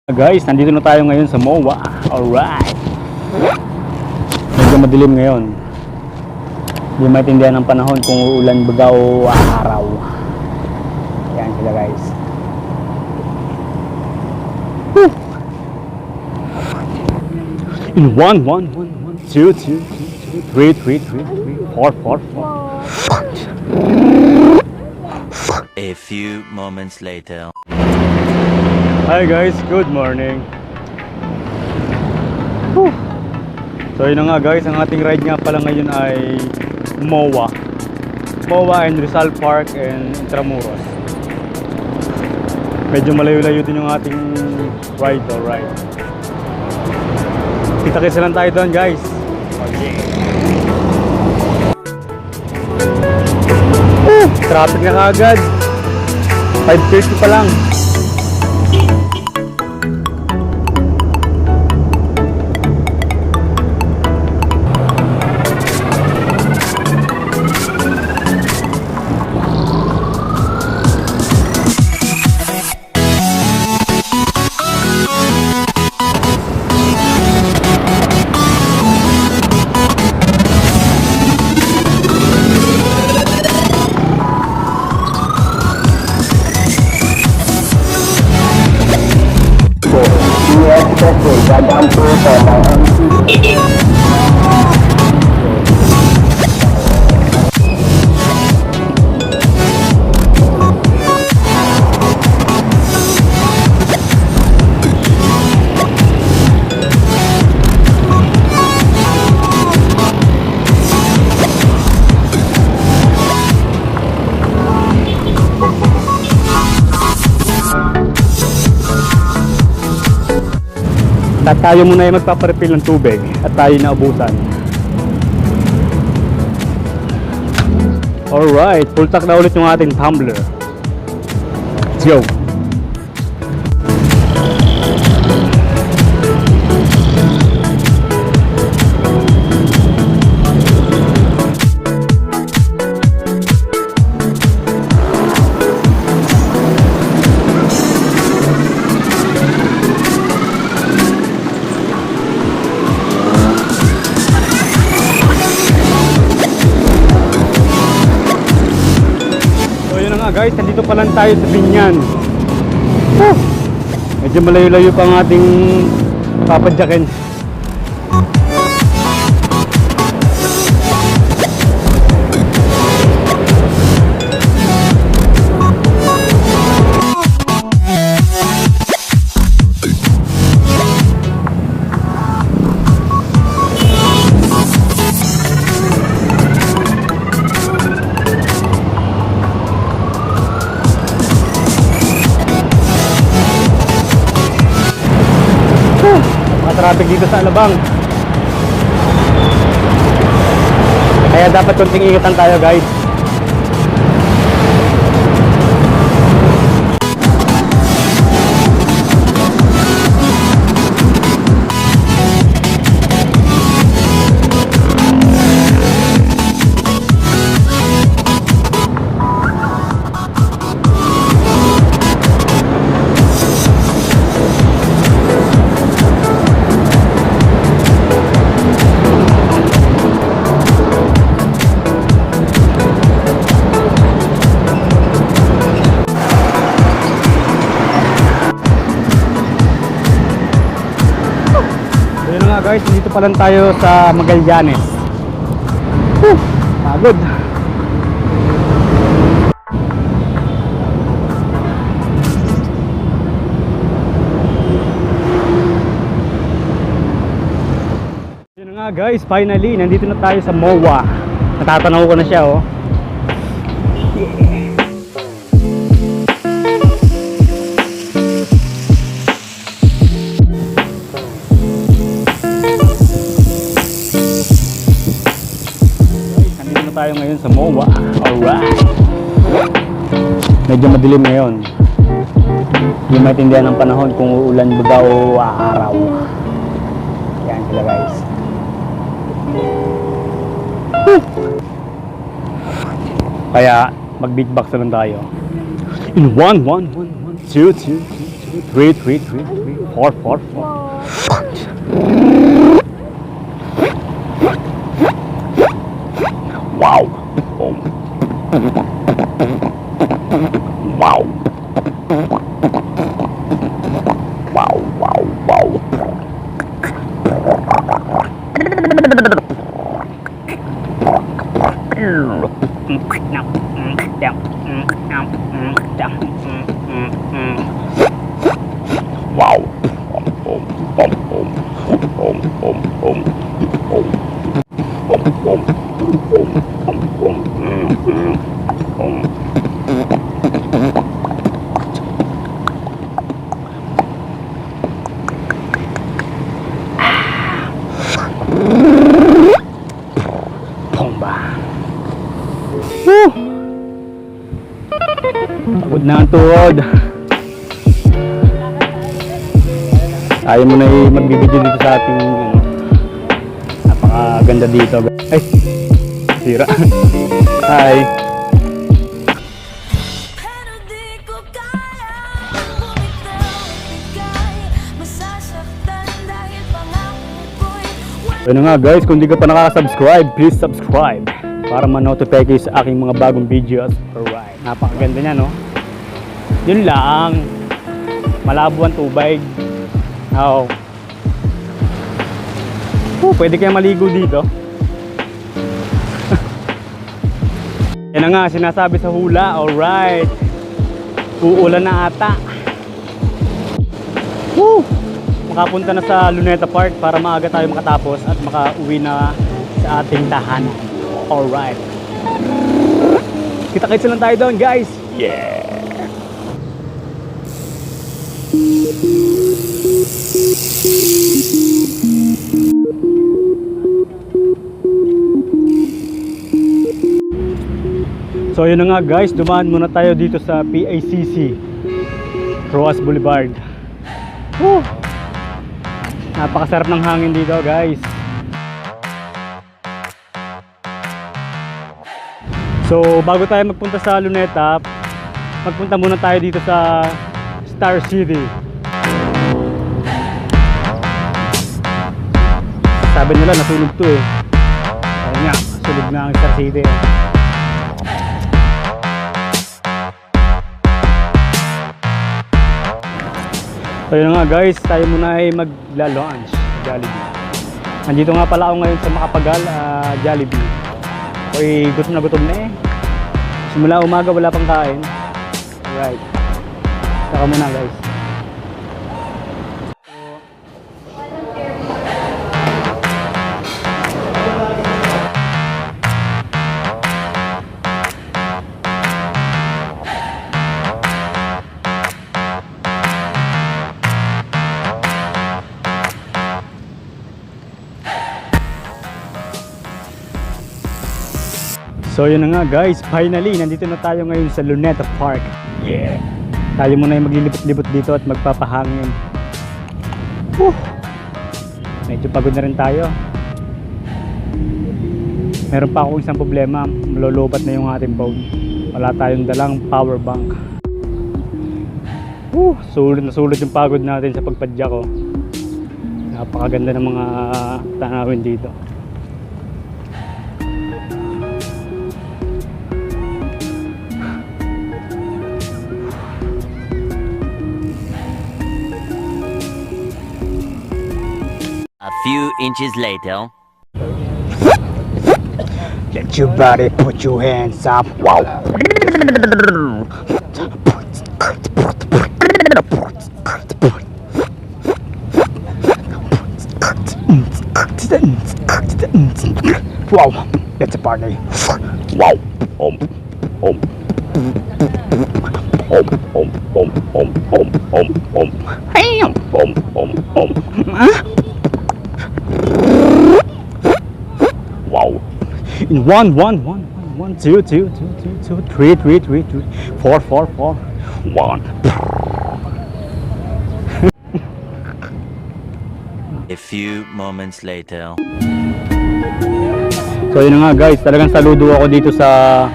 Guys, nandito na tayo ngayon sa MOA. Alright. Medyo madilim ngayon. Hindi maintindihan ng panahon kung uulan baga o araw. Ayan sila guys. Woo! In 1, 1, 1, 1, 2, 2, 2, 2, 3, 3, 3, 3, 4, 4, 4. A few moments later. Hi guys, good morning. Whew. So yun na nga guys, ang ating ride nga pala ngayon ay MOA and Rizal Park and Intramuros. Medyo malayo-layo din yung ating ride, alright. Kita-kisa lang tayo doon guys. Okay. Traffic na kaagad. 5:30 pa lang. Dadaan po sa mga at tayo muna ay magpaparefill ng tubig at tayo naubusan. Alright, full tank na ulit yung ating tumbler. Let's go! Guys, nandito pa lang tayo sa Binyan. Medyo malayo-layo pa ang ating papadyakin. Traffic dito sa Alabang. Kaya dapat konting ingatan tayo guys. Guys, dito pa lang tayo sa Magallanes. Pagod. Yun nga guys, finally nandito na tayo sa MOA. Natatanaw ko na siya oh. Tayo ngayon sa MOA. Alright. Medyo madilim ngayon. Hindi maintindihan ng panahon kung uulan baga o araw. Ayan sila guys. Kaya mag beatbox na lang tayo. In 1, 1, 1, 1, 2, 2, 2, Three, 4, 4, 4. Wow. Wow. Wow, wow, wow. Wow. Bomba. Woo! Pagod na ang tuhod. Tayo muna magbibideo dito sa ating napakaganda dito. Ay, sira. Hi. Pero di ko kaya bumitaw at bigay masasaktan dahil pangako ko'y So yun na nga guys, kung di ka pa nakaka-subscribe, please subscribe para ma-notify kayo sa aking mga bagong videos. Alright, napakaganda niya, no? Yun lang, malabo ang tubig. Oh. Pwede kaya maligo dito. Yan na nga, sinasabi sa hula. Alright, uulan na ata. Woo! Makapunta na sa Luneta Park para maaga tayo makatapos at makauwi na sa ating tahanan. Alright. Kita-kits lang tayo doon, guys. Yeah! So yun na nga guys, dumaan muna tayo dito sa PICC Roas Boulevard. Woo! Napakasarap ng hangin dito guys. So bago tayo magpunta sa Luneta, magpunta muna tayo dito sa Star City. Sabi nila nasunog to eh. Ayun nga, sunog na ang Star City. So yun nga guys, tayo muna ay magla-lunch Jollibee. Nandito nga pala ako ngayon sa Makapagal, Jollibee. Ako'y gutom na eh. Simula umaga wala pang kain. Right. Saka muna guys. So yun na nga guys, finally nandito na tayo ngayon sa Luneta Park. Yeah. Tayo muna yung maglilibot-libot dito at magpapahangin. Medyo pagod na rin tayo. Meron pa akong isang problema, malulubat na yung ating phone. Wala tayong dalang power bank. Sulit na sulit yung pagod natin sa pagpadya ko. Napakaganda ng mga tanawin dito. A few inches later. Let your body put your hands up. Wow. Wow. That's a party. Wow. Wow. In 1, 1, 1, 2, 2, 2, 2, 2, 3, 3, 3, 3, 4, 4, 4, 1. A few moments later. So yun na nga guys, talagang saludo ako dito sa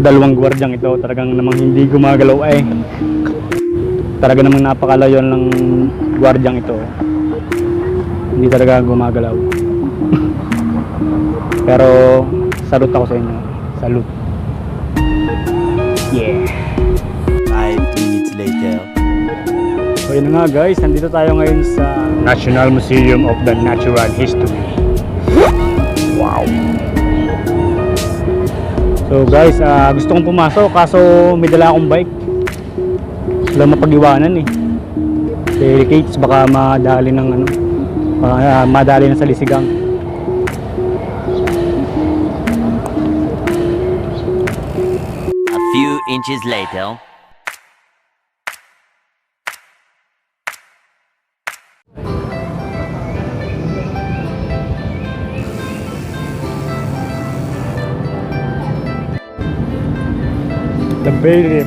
dalawang gwardyang ito. Talagang namang hindi gumagalaw eh. Talaga namang napakalayo ng gwardyang ito. Hindi talaga gumagalaw. Pero salute ako sa inyo. Salute. Yeah. 5 minutes later. So yun na nga guys, nandito tayo ngayon sa National Museum of the Natural History. Wow. So guys, gusto kong pumasok kaso may dala akong bike. Wala mapag-iwanan eh. Dedicates baka madali ng ano, madali na sa lisigang. A few inches later. The Bailey.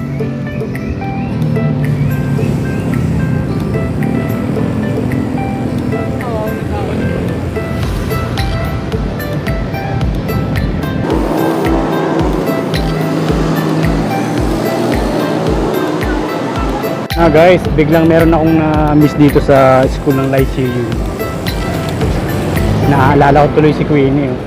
Guys, biglang meron akong na-miss dito sa school ng Lyceum. Naalala ko tuloy si Queenie. Oh.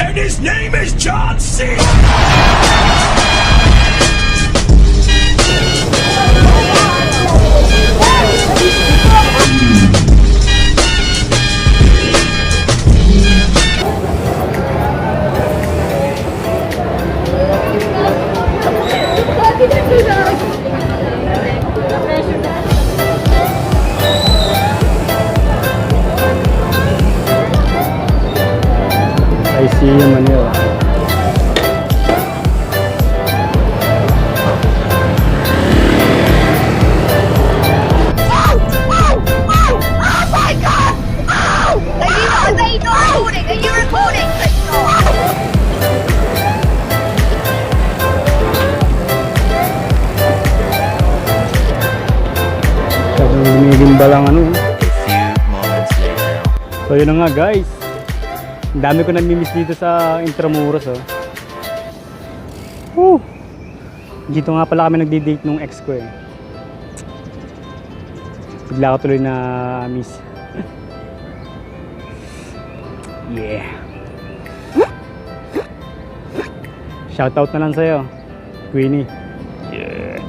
And his name is John C. I see you, Manila. Gumigimba lang ano. A few moments later. So yun na nga guys. Ang dami ko nami-miss dito sa Intramuros oh. Woo! Dito nga pala kami nagdi-date nung ex ko eh. Bigla ko tuloy na miss. Yeah. Shoutout na lang sa'yo, Queenie. Yeah.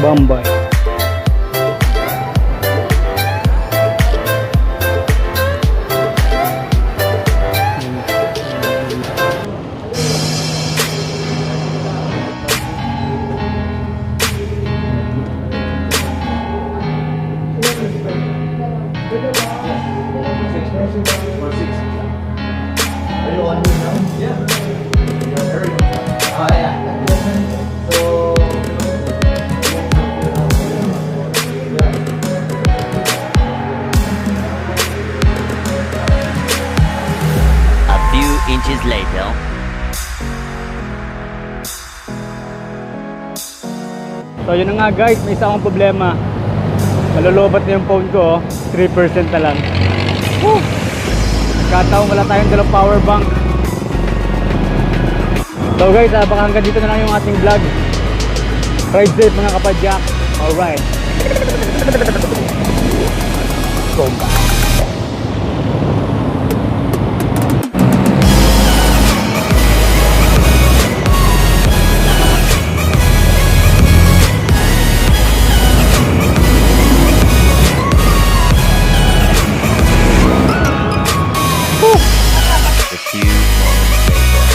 Bombay. Inches later. So yun na nga guys, may isa akong problema. Malolobat na yung phone ko, 3% na lang. Woo! Kataon wala tayong dalang power bank. So guys, baka hanggang dito na lang yung ating vlog. Ride safe mga kapadyak. Alright. Bomba. A few moments later.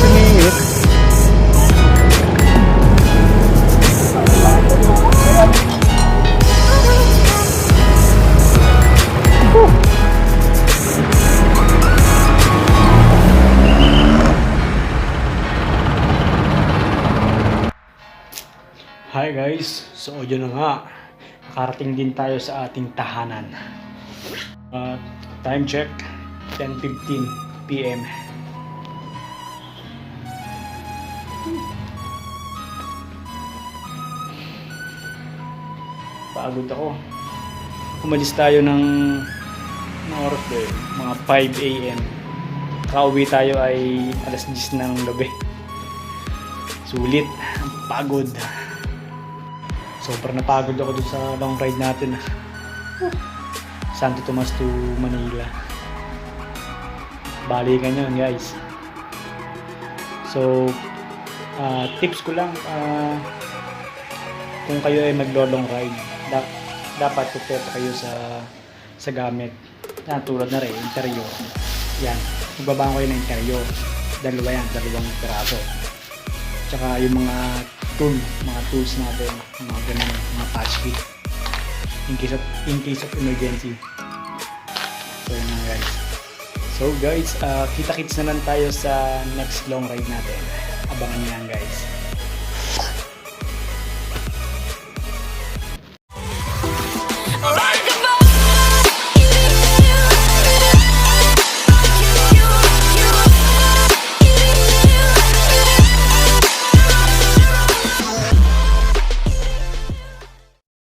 Sumingit. Hi guys, so yun na nga, nakarating din tayo sa ating tahanan. Time check, 10:15 PM. Pagod ako. Umalis tayo ng oras din, mga 5 AM. Kauwi tayo ay alas 10 ng gabi. Sulit, ang pagod. Sobrang napagod ako dun sa long ride natin. Santo Tomas to Manila. Balikan yun guys. So, tips ko lang, kung kayo ay maglo-long ride, dapat kumpleto kayo sa gamit. Yan, tulad na rin, interior. Yan, magbabango kayo ng interior. Dalawang piraso. Tsaka yung mga tools natin, mga ganun, mga patch kit in case of emergency. So yun nga guys. So guys, kita-kits na lang tayo sa next long ride natin. Abangan niyo yan guys.